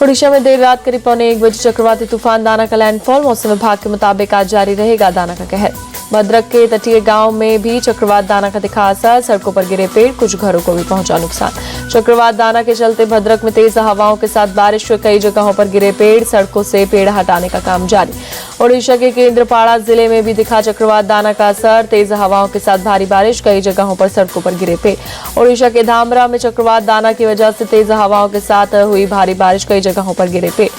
ओडिशा में देर रात करीब 1:15 बजे चक्रवाती तूफान दाना का लैंडफॉल। मौसम विभाग के मुताबिक आज जारी रहेगा दाना का कहर। भद्रक के तटीय गांव में भी चक्रवात दाना का दिखा असर। सड़कों पर गिरे पेड़, कुछ घरों को भी पहुंचा नुकसान। चक्रवात दाना के चलते भद्रक में तेज हवाओं के साथ बारिश हुई। कई जगहों पर गिरे पेड़, सड़कों से पेड़ हटाने का काम जारी। ओडिशा के केंद्रपाड़ा जिले में भी दिखा चक्रवात दाना का असर। तेज हवाओं के साथ भारी बारिश, कई जगहों पर सड़कों पर गिरे पेड़। ओडिशा के धामरा में चक्रवात दाना की वजह से तेज हवाओं के साथ हुई भारी बारिश, कई जगहों पर गिरे पेड़।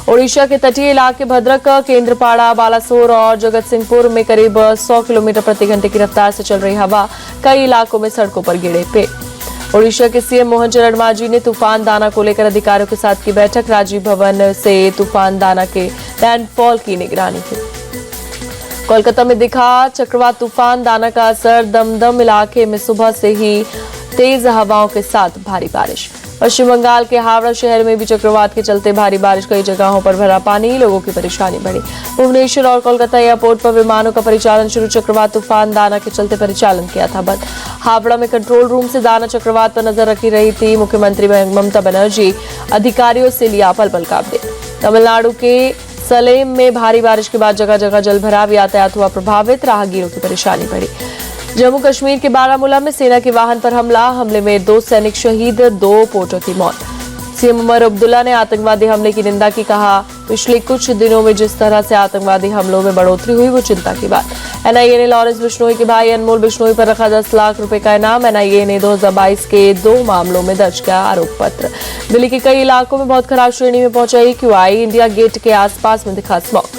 ओडिशा के तटीय इलाके भद्रक, केंद्रपाड़ा, बालासोर और जगत सिंहपुर में करीब 100 किलोमीटर प्रति घंटे की रफ्तार से चल रही हवा, कई इलाकों में सड़कों पर गिरे पेड़। ओडिशा के सीएम मोहन चरण मांझी ने तूफान दाना को लेकर अधिकारियों के साथ की बैठक। राजीव भवन से तूफान दाना के लैंडफॉल की निगरानी की। कोलकाता में दिखा चक्रवात तूफान दाना का असर। दमदम इलाके में सुबह से ही तेज हवाओं के साथ भारी बारिश। पश्चिम बंगाल के हावड़ा शहर में भी चक्रवात के चलते भारी बारिश, कई जगहों पर भरा पानी, लोगों की परेशानी बढ़ी। भुवनेश्वर और कोलकाता एयरपोर्ट पर विमानों का परिचालन शुरू। चक्रवात तूफान दाना के चलते परिचालन किया था बंद। हावड़ा में कंट्रोल रूम से दाना चक्रवात पर नजर रखी रही थी। मुख्यमंत्री ममता बनर्जी अधिकारियों से लिया पल पल का अपडेट। तमिलनाडु के सलेम में भारी बारिश के बाद जगह जगह जलभराव, यातायात हुआ प्रभावित, राहगीरों की परेशानी बढ़ी। जम्मू कश्मीर के बारामूला में सेना के वाहन पर हमले में 2 सैनिक शहीद, 2 पोटों की मौत। सीएम उमर अब्दुल्ला ने आतंकवादी हमले की निंदा की। कहा, पिछले कुछ दिनों में जिस तरह से आतंकवादी हमलों में बढ़ोतरी हुई वो चिंता की बात। एनआईए ने लॉरेंस बिश्नोई के भाई अनमोल बिश्नोई पर रखा 10 लाख रुपए का इनाम। एनआईए ने 2022 के 2 मामलों में दर्ज किया आरोप पत्र। दिल्ली के कई इलाकों में बहुत खराब श्रेणी में पहुंचा AQI। इंडिया गेट के आसपास में दिखा स्मॉग।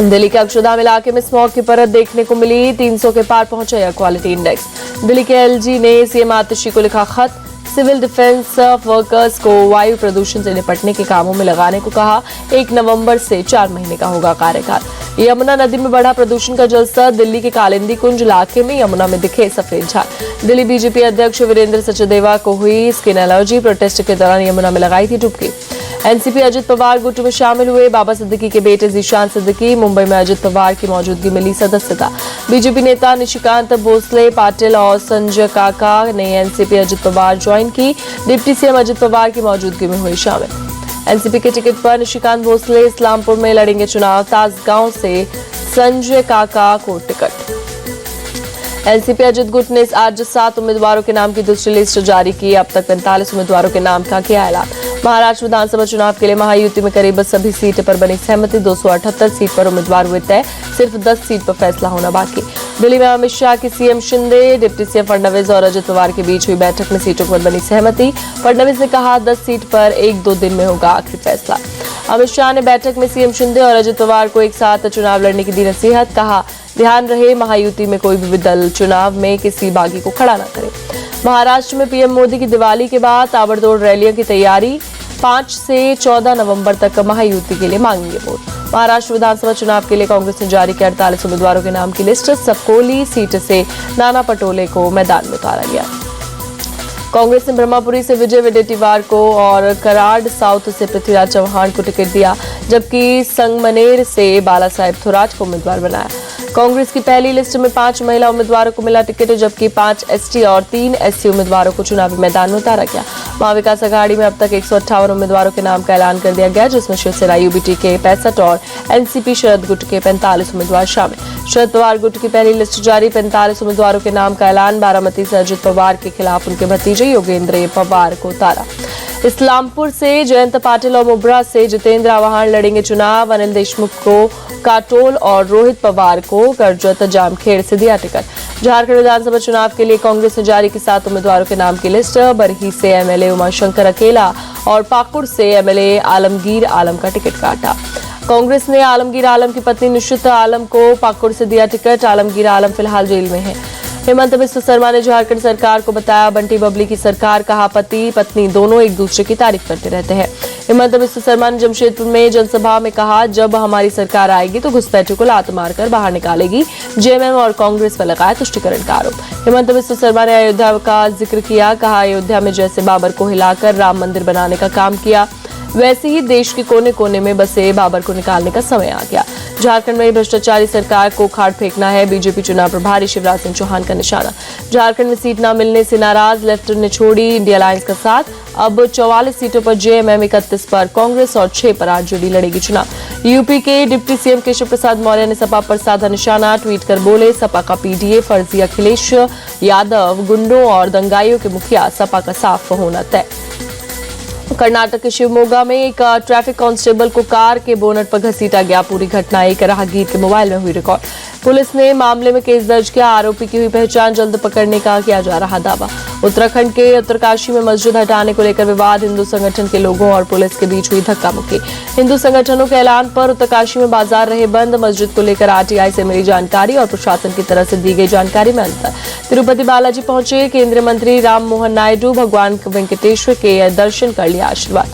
दिल्ली के अक्षरधाम इलाके में स्मॉग की परत देखने को मिली। 300 के पार पहुंचा एयर क्वालिटी इंडेक्स। दिल्ली के LG ने सीएम आतिशी को लिखा खत। सिविल डिफेंस वर्कर्स को वायु प्रदूषण से निपटने के कामों में लगाने को कहा। 1 नवंबर से 4 महीने का होगा कार्यकाल। यमुना नदी में बढ़ा प्रदूषण का जलस्तर। दिल्ली के कालिंदी कुंज इलाके में यमुना में दिखे सफेद झाग। दिल्ली बीजेपी अध्यक्ष वीरेंद्र सचदेवा को हुई स्किन एलर्जी। प्रोटेस्ट के दौरान यमुना में लगाई थी डुबकी। एनसीपी अजित पवार गुट में शामिल हुए। बाबा सिद्दीकी के बेटे जीशान सिद्दीकी। मुंबई में अजित पवार की मौजूदगी मिली सदस्यता। बीजेपी नेता निशिकांत भोसले पाटिल और संजय काका ने एनसीपी अजित पवार ज्वाइन की। डिप्टी सीएम अजित पवार की मौजूदगी में हुए शामिल। एनसीपी के टिकट पर निशिकांत भोसले इस्लामपुर में लड़ेंगे चुनाव। ताजगांव से संजय काका को टिकट। एनसीपी अजित गुट ने आज 7 उम्मीदवारों के नाम की दूसरी लिस्ट जारी की। अब तक 45 उम्मीदवारों के नाम का किया ऐलान। महाराष्ट्र विधानसभा चुनाव के लिए महायुति में करीब सभी सीट पर बनी सहमति। 278 सीट पर उम्मीदवार हुए तय, सिर्फ 10 सीट पर फैसला होना बाकी। दिल्ली में अमित शाह की CM Shinde, deputy CM Fadnavis और अजित पवार के बीच हुई बैठक में सीटों पर बनी सहमति। फडणवीस ने कहा 10 सीट पर 1-2 दिन में होगा आखिरी फैसला। अमित शाह ने बैठक में सीएम शिंदे और अजित पवार को एक साथ चुनाव लड़ने की दी नसीहत। कहा, ध्यान रहे महायुति में कोई भी दल चुनाव में किसी बागी को खड़ा न करे। महाराष्ट्र में पीएम मोदी की दिवाली के बाद ताबड़तोड़ रैलियों की तैयारी। 5 से 14 नवंबर तक महायुति के लिए मांगेंगे वोट। महाराष्ट्र विधानसभा चुनाव के लिए कांग्रेस ने जारी किया 48 उम्मीदवारों के नाम की लिस्ट। सपकोली सीट से नाना पटोले को मैदान में उतारा गया। कांग्रेस ने ब्रह्मपुरी से विजय वडेट्टीवार को और कराड़ साउथ से पृथ्वीराज चौहान को टिकट दिया, जबकि संगमनेर से बाला साहेब थोराट को उम्मीदवार बनाया। कांग्रेस की पहली लिस्ट में 5 महिला उम्मीदवारों को मिला टिकट, जबकि 5 ST और 3 SC उम्मीदवारों को चुनावी मैदान में उतारा गया। महाविकास अघाड़ी में अब तक 158 उम्मीदवारों के नाम का ऐलान कर दिया गया, जिसमें शिवसेना UBT के 65 और एनसीपी शरद गुट के 45 उम्मीदवार शामिल। शरद पवार गुट की पहली लिस्ट जारी। 45 उम्मीदवारों के नाम का ऐलान। बारामती से अजित पवार के खिलाफ उनके भतीजे योगेंद्र पवार को उतारा। इस्लामपुर से जयंत पाटिल और मुब्रा से जितेंद्र आव्हान लड़ेंगे चुनाव। अनिल देशमुख को काटोल और रोहित पवार को करजत जामखेड़ से दिया टिकट। झारखंड विधानसभा चुनाव के लिए कांग्रेस ने जारी की 7 उम्मीदवारों के नाम की लिस्ट। बरही से MLA उमाशंकर अकेला और पाकुड़ से MLA आलमगीर आलम का टिकट काटा। कांग्रेस ने आलमगीर आलम की पत्नी निश्चित आलम को पाकुड़ से दिया टिकट। आलमगीर आलम फिलहाल जेल में है। हेमंत बिस्व शर्मा ने झारखंड सरकार को बताया बंटी बबली की सरकार। कहा, पति पत्नी दोनों एक दूसरे की तारीफ करते रहते हैं। हेमंत बिस्व शर्मा ने जमशेदपुर में जनसभा में कहा, जब हमारी सरकार आएगी तो घुसपैठियों को लात मारकर बाहर निकालेगी। JMM और कांग्रेस पर लगाया तुष्टिकरण का आरोप। हेमंत बिस्व शर्मा ने अयोध्या का जिक्र किया। कहा, अयोध्या में जैसे बाबर को हिलाकर राम मंदिर बनाने का काम किया, वैसे ही देश के कोने कोने में बसे बाबर को निकालने का समय आ गया। झारखंड में भ्रष्टाचारी सरकार को खाड़ फेंकना है बीजेपी चुनाव प्रभारी शिवराज सिंह चौहान का निशाना। झारखंड में सीट न मिलने से नाराज लेफ्ट ने छोड़ी इंडिया अलायंस का साथ। अब 44 सीटों पर जेएमएम, 31 पर कांग्रेस और 6 पर आरजेडी लड़ेगी चुनाव। यूपी के डिप्टी सीएम केशव प्रसाद मौर्य ने सपा पर साधा निशाना। ट्वीट कर बोले, सपा का पीडीए फर्जी अखिलेश यादव गुंडों और दंगाइयों के मुखिया, सपा का साफ होना तय। कर्नाटक के शिवमोगा में एक ट्रैफिक कांस्टेबल को कार के बोनट पर घसीटा गया। पूरी घटना एक राहगीर के मोबाइल में हुई रिकॉर्ड। पुलिस ने मामले में केस दर्ज किया। आरोपी की हुई पहचान जल्द पकड़ने का किया जा रहा दावा। उत्तराखंड के उत्तरकाशी में मस्जिद हटाने को लेकर विवाद। हिंदू संगठन के लोगों और पुलिस के बीच हुई धक्का मुक्की। हिंदू संगठनों के ऐलान पर उत्तरकाशी में बाजार रहे बंद। मस्जिद को लेकर आरटीआई से मिली जानकारी और प्रशासन की तरफ से दी गई जानकारी में अंतर। तिरुपति बालाजी पहुंचे केंद्रीय मंत्री राम मोहन नायडू। भगवान वेंकटेश्वर के दर्शन कर लिया आशीर्वाद।